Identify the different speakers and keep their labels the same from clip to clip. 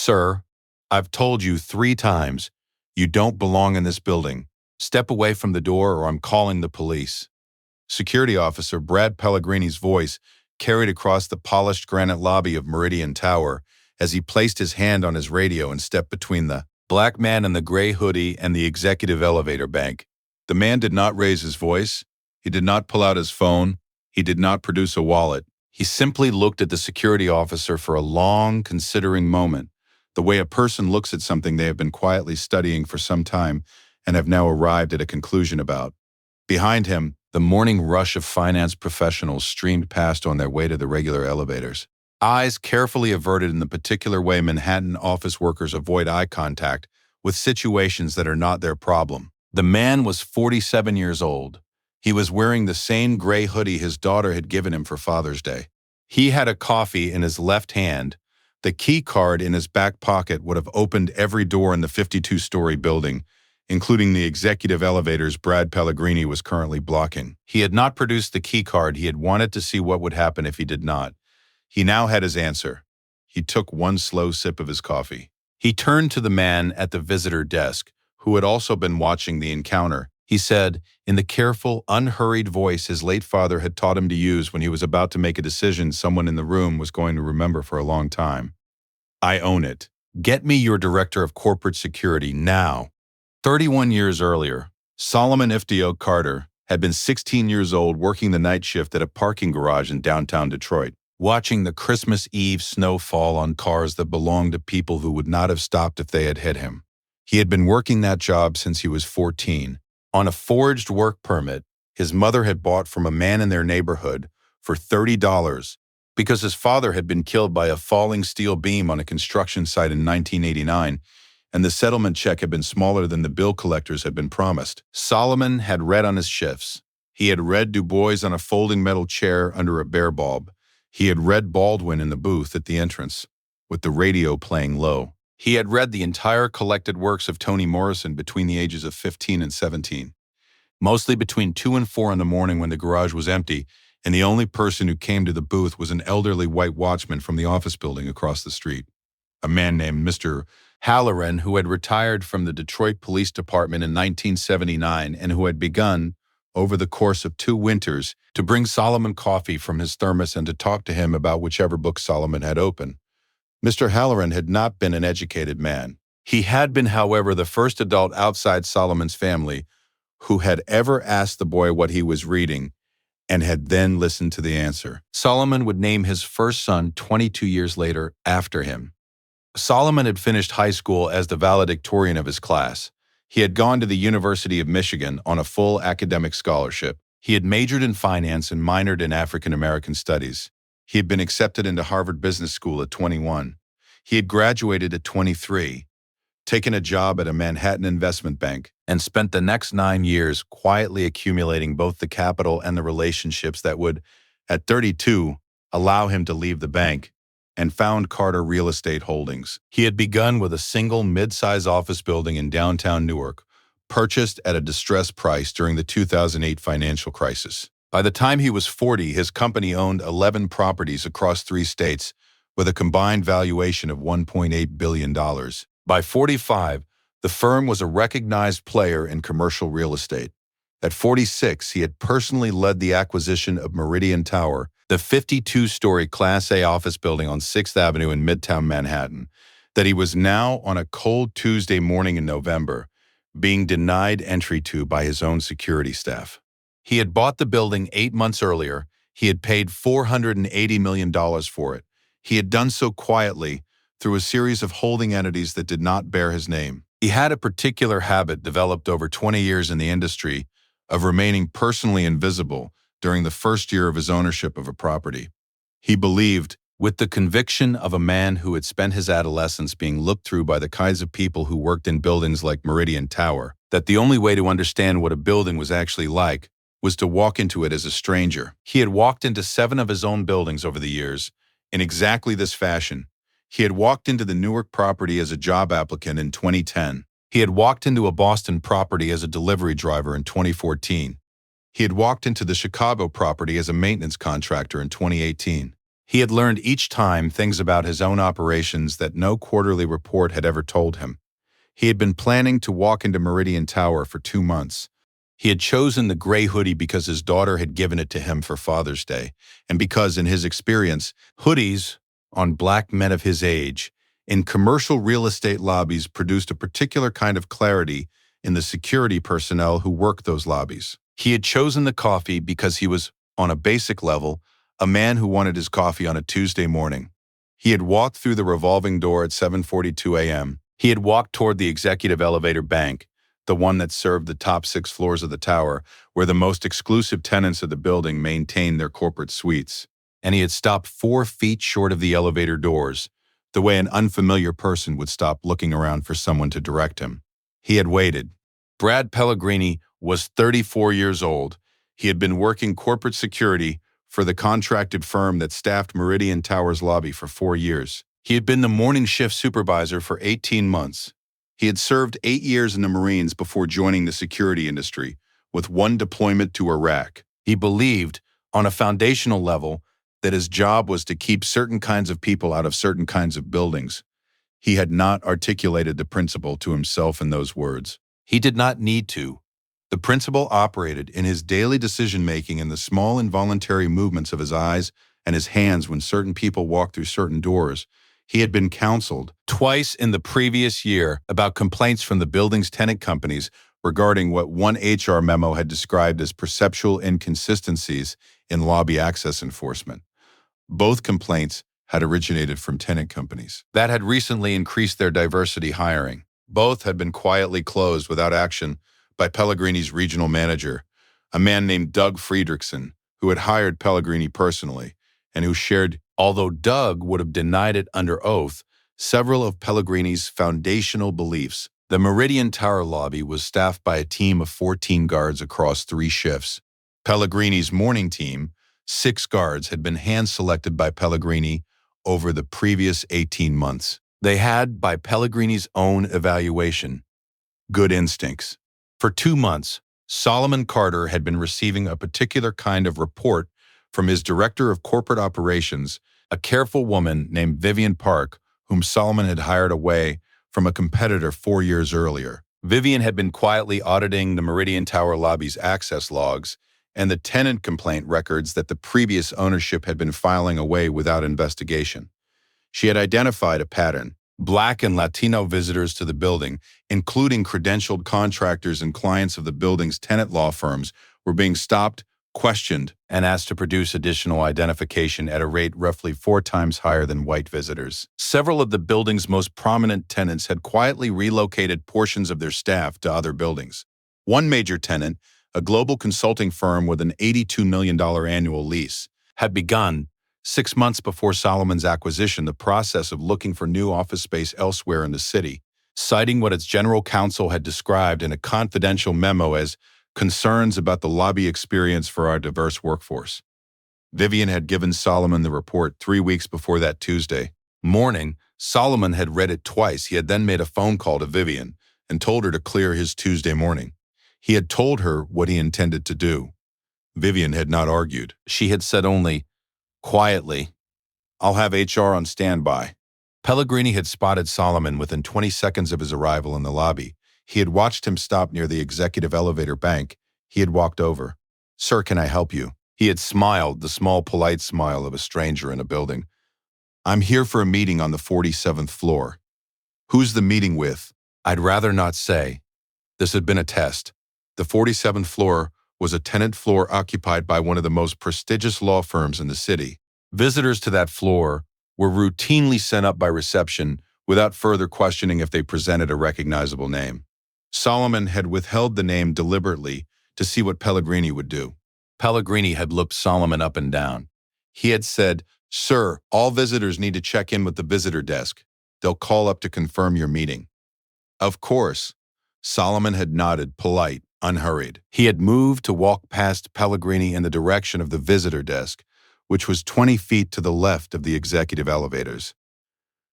Speaker 1: Sir, I've told you 3 times, you don't belong in this building. Step away from the door or I'm calling the police. Security officer Brad Pellegrini's voice carried across the polished granite lobby of Meridian Tower as he placed his hand on his radio and stepped between the black man in the gray hoodie and the executive elevator bank. The man did not raise his voice. He did not pull out his phone. He did not produce a wallet. He simply looked at the security officer for a long, considering moment, the way a person looks at something they have been quietly studying for some time and have now arrived at a conclusion about. Behind him, the morning rush of finance professionals streamed past on their way to the regular elevators. Eyes carefully averted in the particular way Manhattan office workers avoid eye contact with situations that are not their problem. The man was 47 years old. He was wearing the same gray hoodie his daughter had given him for Father's Day. He had a coffee in his left hand. The key card in his back pocket would have opened every door in the 52-story building, including the executive elevators Brad Pellegrini was currently blocking. He had not produced the key card. He had wanted to see what would happen if he did not. He now had his answer. He took one slow sip of his coffee. He turned to the man at the visitor desk, who had also been watching the encounter. He said, in the careful, unhurried voice his late father had taught him to use when he was about to make a decision someone in the room was going to remember for a long time. I own it. Get me your director of corporate security now. 31 years earlier, Solomon Iftiok Carter had been 16 years old working the night shift at a parking garage in downtown Detroit, watching the Christmas Eve snow fall on cars that belonged to people who would not have stopped if they had hit him. He had been working that job since he was 14. On a forged work permit his mother had bought from a man in their neighborhood for $30 because his father had been killed by a falling steel beam on a construction site in 1989, and the settlement check had been smaller than the bill collectors had been promised. Solomon had read on his shifts. He had read Du Bois on a folding metal chair under a bare bulb. He had read Baldwin in the booth at the entrance, with the radio playing low. He had read the entire collected works of Toni Morrison between the ages of 15 and 17, mostly between 2 and 4 in the morning when the garage was empty, and the only person who came to the booth was an elderly white watchman from the office building across the street, a man named Mr. Halloran, who had retired from the Detroit Police Department in 1979 and who had begun, over the course of 2 winters, to bring Solomon coffee from his thermos and to talk to him about whichever book Solomon had opened. Mr. Halloran had not been an educated man. He had been, however, the first adult outside Solomon's family who had ever asked the boy what he was reading and had then listened to the answer. Solomon would name his first son 22 years later after him. Solomon had finished high school as the valedictorian of his class. He had gone to the University of Michigan on a full academic scholarship. He had majored in finance and minored in African American studies. He had been accepted into Harvard Business School at 21. He had graduated at 23, taken a job at a Manhattan investment bank, and spent the next 9 years quietly accumulating both the capital and the relationships that would, at 32, allow him to leave the bank, and found Carter Real Estate Holdings. He had begun with a single mid-size office building in downtown Newark, purchased at a distressed price during the 2008 financial crisis. By the time he was 40, his company owned 11 properties across 3 states with a combined valuation of $1.8 billion. By 45, the firm was a recognized player in commercial real estate. At 46, he had personally led the acquisition of Meridian Tower, the 52-story Class A office building on 6th Avenue in Midtown Manhattan, that he was now, on a cold Tuesday morning in November, being denied entry to by his own security staff. He had bought the building 8 months earlier. He had paid $480 million for it. He had done so quietly through a series of holding entities that did not bear his name. He had a particular habit developed over 20 years in the industry of remaining personally invisible during the first year of his ownership of a property. He believed, with the conviction of a man who had spent his adolescence being looked through by the kinds of people who worked in buildings like Meridian Tower, that the only way to understand what a building was actually like was to walk into it as a stranger. He had walked into 7 of his own buildings over the years in exactly this fashion. He had walked into the Newark property as a job applicant in 2010. He had walked into a Boston property as a delivery driver in 2014. He had walked into the Chicago property as a maintenance contractor in 2018. He had learned each time things about his own operations that no quarterly report had ever told him. He had been planning to walk into Meridian Tower for 2 months. He had chosen the gray hoodie because his daughter had given it to him for Father's Day, and because, in his experience, hoodies on black men of his age in commercial real estate lobbies produced a particular kind of clarity in the security personnel who worked those lobbies. He had chosen the coffee because he was, on a basic level, a man who wanted his coffee on a Tuesday morning. He had walked through the revolving door at 7:42 a.m. He had walked toward the executive elevator bank, the one that served the top 6 floors of the tower, where the most exclusive tenants of the building maintained their corporate suites. And he had stopped 4 feet short of the elevator doors, the way an unfamiliar person would stop looking around for someone to direct him. He had waited. Brad Pellegrini was 34 years old. He had been working corporate security for the contracted firm that staffed Meridian Tower's lobby for 4 years. He had been the morning shift supervisor for 18 months. He had served 8 years in the Marines before joining the security industry, with 1 deployment to Iraq. He believed, on a foundational level, that his job was to keep certain kinds of people out of certain kinds of buildings. He had not articulated the principle to himself in those words. He did not need to. The principle operated in his daily decision-making in the small involuntary movements of his eyes and his hands when certain people walked through certain doors. He had been counseled twice in the previous year about complaints from the building's tenant companies regarding what one HR memo had described as perceptual inconsistencies in lobby access enforcement. Both complaints had originated from tenant companies that had recently increased their diversity hiring. Both had been quietly closed without action by Pellegrini's regional manager, a man named Doug Friedrichsen, who had hired Pellegrini personally, and who shared, although Doug would have denied it under oath, several of Pellegrini's foundational beliefs. The Meridian Tower lobby was staffed by a team of 14 guards across 3 shifts. Pellegrini's morning team, 6 guards, had been hand-selected by Pellegrini over the previous 18 months. They had, by Pellegrini's own evaluation, good instincts. For 2 months, Solomon Carter had been receiving a particular kind of report from his director of corporate operations, a careful woman named Vivian Park, whom Solomon had hired away from a competitor 4 years earlier. Vivian had been quietly auditing the Meridian Tower lobby's access logs and the tenant complaint records that the previous ownership had been filing away without investigation. She had identified a pattern. Black and Latino visitors to the building, including credentialed contractors and clients of the building's tenant law firms, were being stopped, questioned, and asked to produce additional identification at a rate roughly 4 times higher than white visitors. Several of the building's most prominent tenants had quietly relocated portions of their staff to other buildings. One major tenant, a global consulting firm with an $82 million annual lease, had begun, 6 months before Solomon's acquisition, the process of looking for new office space elsewhere in the city, citing what its general counsel had described in a confidential memo as concerns about the lobby experience for our diverse workforce. Vivian had given Solomon the report 3 weeks before that Tuesday morning. Solomon had read it twice. He had then made a phone call to Vivian and told her to clear his Tuesday morning. He had told her what he intended to do. Vivian had not argued. She had said only, quietly, "I'll have HR on standby." Pellegrini had spotted Solomon within 20 seconds of his arrival in the lobby. He had watched him stop near the executive elevator bank. He had walked over. "Sir, can I help you?" He had smiled, the small, polite smile of a stranger in a building. "I'm here for a meeting on the 47th floor." "Who's the meeting with?" "I'd rather not say." This had been a test. The 47th floor was a tenant floor occupied by one of the most prestigious law firms in the city. Visitors to that floor were routinely sent up by reception without further questioning if they presented a recognizable name. Solomon had withheld the name deliberately to see what Pellegrini would do. Pellegrini had looked Solomon up and down. He had said, "Sir, all visitors need to check in with the visitor desk. They'll call up to confirm your meeting." Of course. Solomon had nodded, polite, unhurried. He had moved to walk past Pellegrini in the direction of the visitor desk, which was 20 feet to the left of the executive elevators.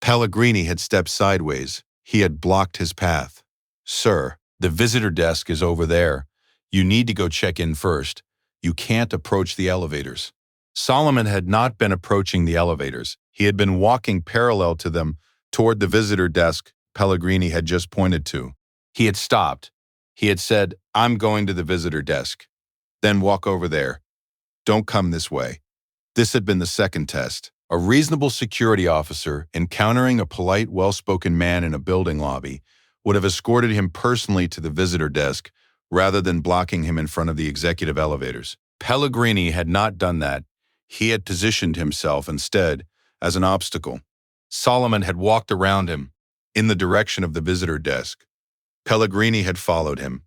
Speaker 1: Pellegrini had stepped sideways. He had blocked his path. "Sir, the visitor desk is over there. You need to go check in first. You can't approach the elevators." Solomon had not been approaching the elevators. He had been walking parallel to them toward the visitor desk Pellegrini had just pointed to. He had stopped. He had said, "I'm going to the visitor desk." "Then walk over there. Don't come this way." This had been the second test. A reasonable security officer, encountering a polite, well-spoken man in a building lobby, would have escorted him personally to the visitor desk rather than blocking him in front of the executive elevators. Pellegrini had not done that. He had positioned himself instead as an obstacle. Solomon had walked around him in the direction of the visitor desk. Pellegrini had followed him.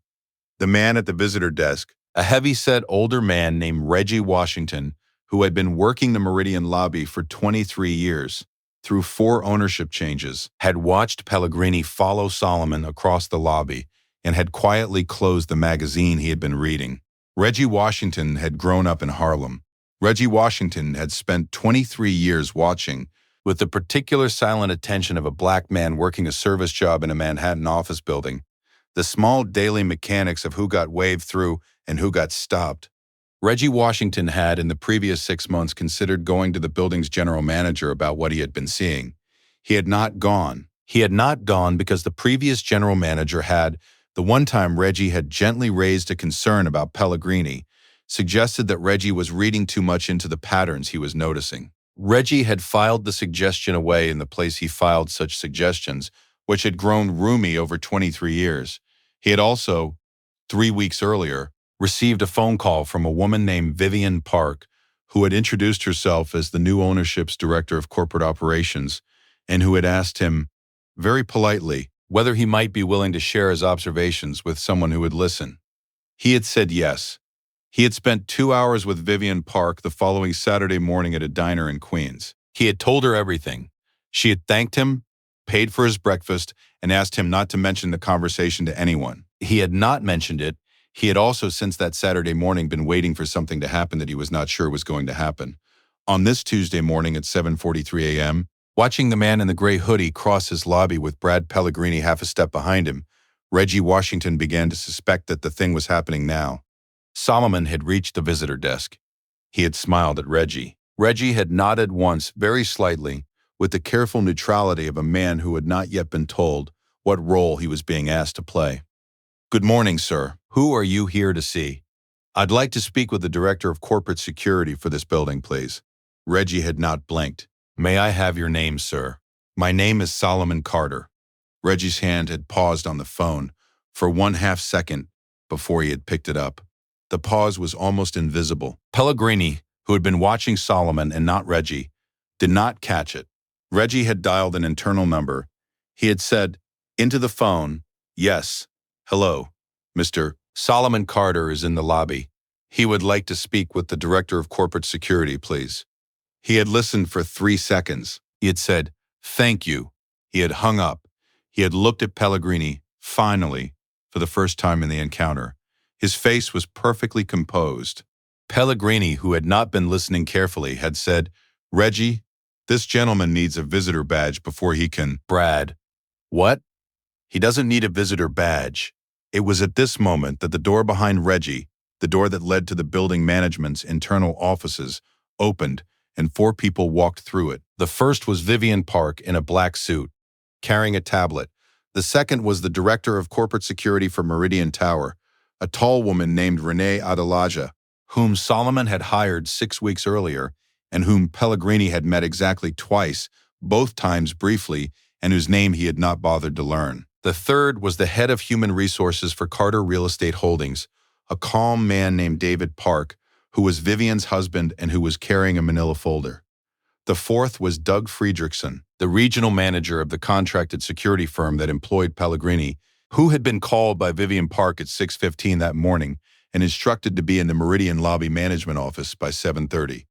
Speaker 1: The man at the visitor desk, a heavy-set older man named Reggie Washington, who had been working the Meridian lobby for 23 years, through 4 ownership changes, had watched Pellegrini follow Solomon across the lobby and had quietly closed the magazine he had been reading. Reggie Washington had grown up in Harlem. Reggie Washington had spent 23 years watching, with the particular silent attention of a black man working a service job in a Manhattan office building, the small daily mechanics of who got waved through and who got stopped. Reggie Washington had, in the previous 6 months, considered going to the building's general manager about what he had been seeing. He had not gone. He had not gone because the previous general manager had, the one time Reggie had gently raised a concern about Pellegrini, suggested that Reggie was reading too much into the patterns he was noticing. Reggie had filed the suggestion away in the place he filed such suggestions, which had grown roomy over 23 years. He had also, 3 weeks earlier, received a phone call from a woman named Vivian Park, who had introduced herself as the new ownership's director of corporate operations, and who had asked him, very politely, whether he might be willing to share his observations with someone who would listen. He had said yes. He had spent 2 hours with Vivian Park the following Saturday morning at a diner in Queens. He had told her everything. She had thanked him, paid for his breakfast, and asked him not to mention the conversation to anyone. He had not mentioned it. He had also, since that Saturday morning, been waiting for something to happen that he was not sure was going to happen. On this Tuesday morning at 7:43 a.m., watching the man in the gray hoodie cross his lobby with Brad Pellegrini half a step behind him, Reggie Washington began to suspect that the thing was happening now. Solomon had reached the visitor desk. He had smiled at Reggie. Reggie had nodded once, very slightly, with the careful neutrality of a man who had not yet been told what role he was being asked to play. "Good morning, sir. Who are you here to see?" "I'd like to speak with the director of corporate security for this building, please." Reggie had not blinked. "May I have your name, sir?" "My name is Solomon Carter." Reggie's hand had paused on the phone for 1/2 second before he had picked it up. The pause was almost invisible. Pellegrini, who had been watching Solomon and not Reggie, did not catch it. Reggie had dialed an internal number. He had said, into the phone, "Yes. Hello, Mr. Solomon Carter is in the lobby. He would like to speak with the director of corporate security, please." He had listened for 3 seconds. He had said, "Thank you." He had hung up. He had looked at Pellegrini, finally, for the first time in the encounter. His face was perfectly composed. Pellegrini, who had not been listening carefully, had said, "Reggie, this gentleman needs a visitor badge before he can—" "Brad." "What?" "He doesn't need a visitor badge." It was at this moment that the door behind Reggie, the door that led to the building management's internal offices, opened, and 4 people walked through it. The first was Vivian Park in a black suit, carrying a tablet. The second was the director of corporate security for Meridian Tower, a tall woman named Renee Adelaja, whom Solomon had hired 6 weeks earlier and whom Pellegrini had met exactly twice, both times briefly, and whose name he had not bothered to learn. The third was the head of human resources for Carter Real Estate Holdings, a calm man named David Park, who was Vivian's husband and who was carrying a manila folder. The fourth was Doug Friedrichsen, the regional manager of the contracted security firm that employed Pellegrini, who had been called by Vivian Park at 6:15 that morning and instructed to be in the Meridian Lobby Management Office by 7:30.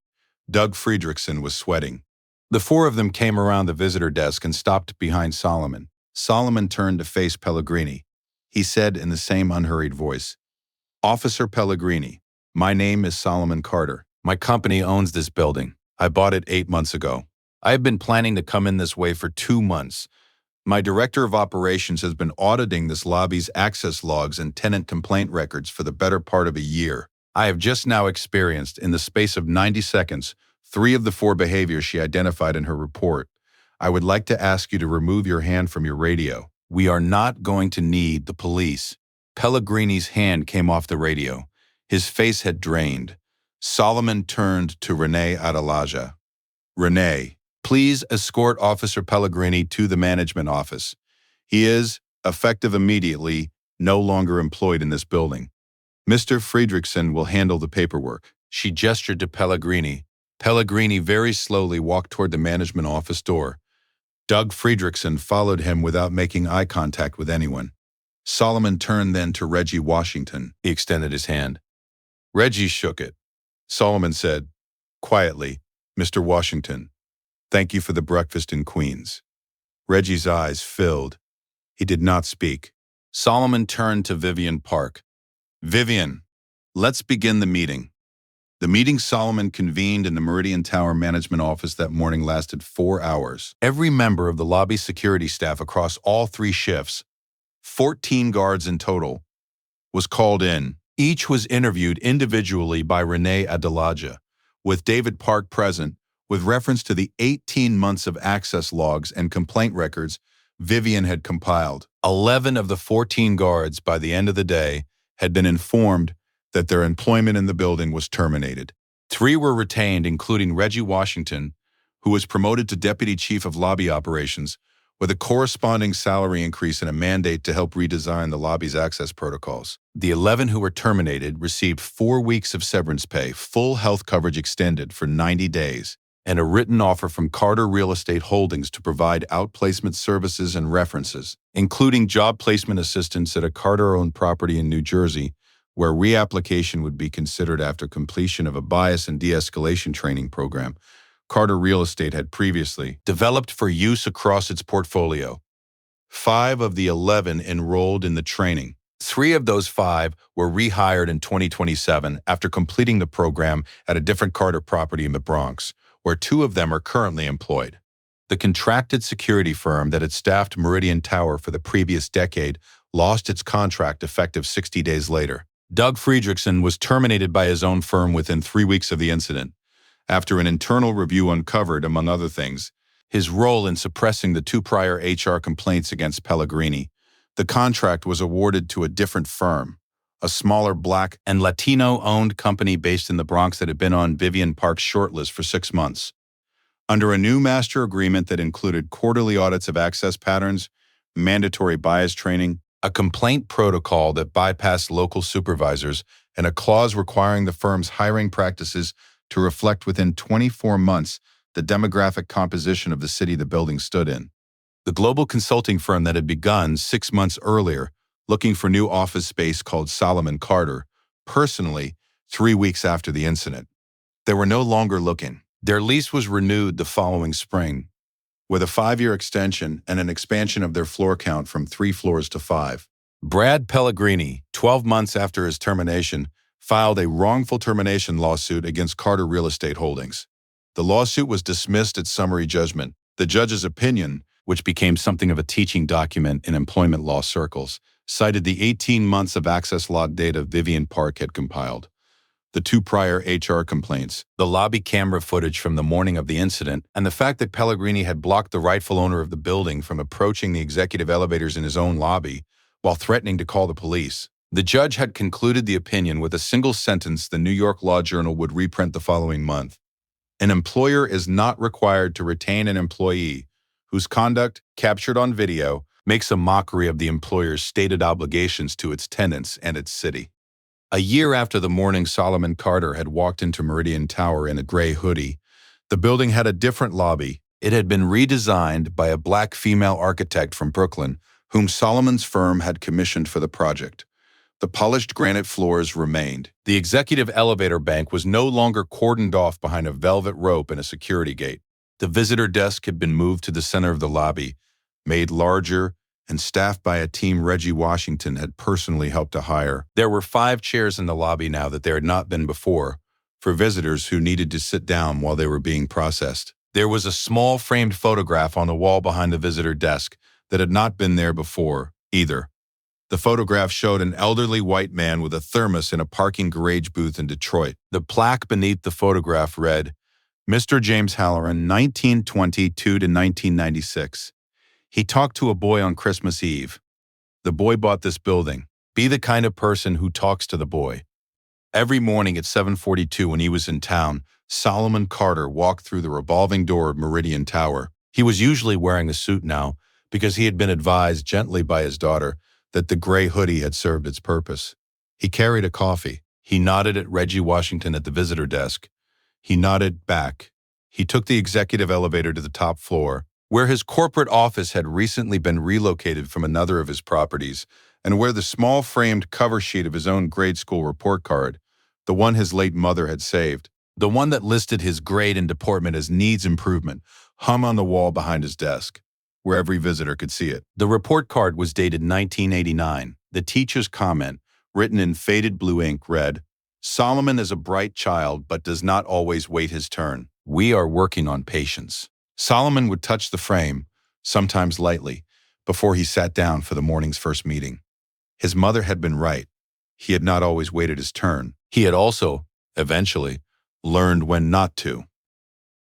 Speaker 1: Doug Friedrichsen was sweating. The 4 of them came around the visitor desk and stopped behind Solomon. Solomon turned to face Pellegrini. He said in the same unhurried voice, "Officer Pellegrini, my name is Solomon Carter. My company owns this building. I bought it 8 months ago. I have been planning to come in this way for 2 months. My director of operations has been auditing this lobby's access logs and tenant complaint records for the better part of a year. I have just now experienced, in the space of 90 seconds, 3 of the 4 behaviors she identified in her report. I would like to ask you to remove your hand from your radio. We are not going to need the police. Pellegrini's hand came off the radio. His face had drained. Solomon turned to Renee Adelaja. Renee, please escort Officer Pellegrini to the management office. He is, effective immediately, no longer employed in this building. Mr. Friedrichsen will handle the paperwork. She gestured to Pellegrini. Pellegrini very slowly walked toward the management office door. Doug Friedrichsen followed him without making eye contact with anyone. Solomon turned then to Reggie Washington. He extended his hand. Reggie shook it. Solomon said, quietly, Mr. Washington, thank you for the breakfast in Queens. Reggie's eyes filled. He did not speak. Solomon turned to Vivian Park. Vivian, let's begin the meeting. The meeting Solomon convened in the Meridian Tower management office that morning lasted 4 hours. Every member of the lobby security staff across all 3 shifts, 14 guards in total, was called in. Each was interviewed individually by Renee Adelaja, with David Park present, with reference to the 18 months of access logs and complaint records Vivian had compiled. 11 of the 14 guards, by the end of the day, had been informed that their employment in the building was terminated. 3 were retained, including Reggie Washington, who was promoted to Deputy Chief of Lobby Operations, with a corresponding salary increase and a mandate to help redesign the lobby's access protocols. The 11 who were terminated received 4 weeks of severance pay, full health coverage extended for 90 days, and a written offer from Carter Real Estate Holdings to provide outplacement services and references, including job placement assistance at a Carter-owned property in New Jersey, where reapplication would be considered after completion of a bias and de-escalation training program Carter Real Estate had previously developed for use across its portfolio. 5 of the 11 enrolled in the training. 3 of those 5 were rehired in 2027 after completing the program at a different Carter property in the Bronx, where 2 of them are currently employed. The contracted security firm that had staffed Meridian Tower for the previous decade lost its contract effective 60 days later. Doug Friedrichsen was terminated by his own firm within 3 weeks of the incident, after an internal review uncovered, among other things, his role in suppressing the 2 prior HR complaints against Pellegrini. The contract was awarded to a different firm, a smaller Black and Latino-owned company based in the Bronx that had been on Vivian Park's shortlist for 6 months. Under a new master agreement that included quarterly audits of access patterns, mandatory bias training, a complaint protocol that bypassed local supervisors, and a clause requiring the firm's hiring practices to reflect within 24 months the demographic composition of the city the building stood in. The global consulting firm that had begun 6 months earlier, looking for new office space called Solomon Carter, personally, 3 weeks after the incident. They were no longer looking. Their lease was renewed the following spring, with a 5-year extension and an expansion of their floor count from 3 floors to 5. Brad Pellegrini, 12 months after his termination, filed a wrongful termination lawsuit against Carter Real Estate Holdings. The lawsuit was dismissed at summary judgment. The judge's opinion, which became something of a teaching document in employment law circles, cited the 18 months of access log data Vivian Park had compiled, the 2 prior HR complaints, the lobby camera footage from the morning of the incident, and the fact that Pellegrini had blocked the rightful owner of the building from approaching the executive elevators in his own lobby while threatening to call the police. The judge had concluded the opinion with a single sentence the New York Law Journal would reprint the following month. An employer is not required to retain an employee whose conduct, captured on video, makes a mockery of the employer's stated obligations to its tenants and its city. A year after the morning Solomon Carter had walked into Meridian Tower in a gray hoodie, the building had a different lobby. It had been redesigned by a Black female architect from Brooklyn, whom Solomon's firm had commissioned for the project. The polished granite floors remained. The executive elevator bank was no longer cordoned off behind a velvet rope and a security gate. The visitor desk had been moved to the center of the lobby, made larger, and staffed by a team Reggie Washington had personally helped to hire. There were 5 chairs in the lobby now that there had not been before, for visitors who needed to sit down while they were being processed. There was a small framed photograph on the wall behind the visitor desk that had not been there before, either. The photograph showed an elderly white man with a thermos in a parking garage booth in Detroit. The plaque beneath the photograph read, Mr. James Halloran, 1922 to 1996. He talked to a boy on Christmas Eve. The boy bought this building. Be the kind of person who talks to the boy. Every morning at 7:42 when he was in town, Solomon Carter walked through the revolving door of Meridian Tower. He was usually wearing a suit now because he had been advised gently by his daughter that the gray hoodie had served its purpose. He carried a coffee. He nodded at Reggie Washington at the visitor desk. He nodded back. He took the executive elevator to the top floor, where his corporate office had recently been relocated from another of his properties, and where the small framed cover sheet of his own grade school report card, the one his late mother had saved, the one that listed his grade and deportment as needs improvement, hung on the wall behind his desk, where every visitor could see it. The report card was dated 1989. The teacher's comment, written in faded blue ink, read, Solomon is a bright child but does not always wait his turn. We are working on patience. Solomon would touch the frame, sometimes lightly, before he sat down for the morning's first meeting. His mother had been right. He had not always waited his turn. He had also, eventually, learned when not to.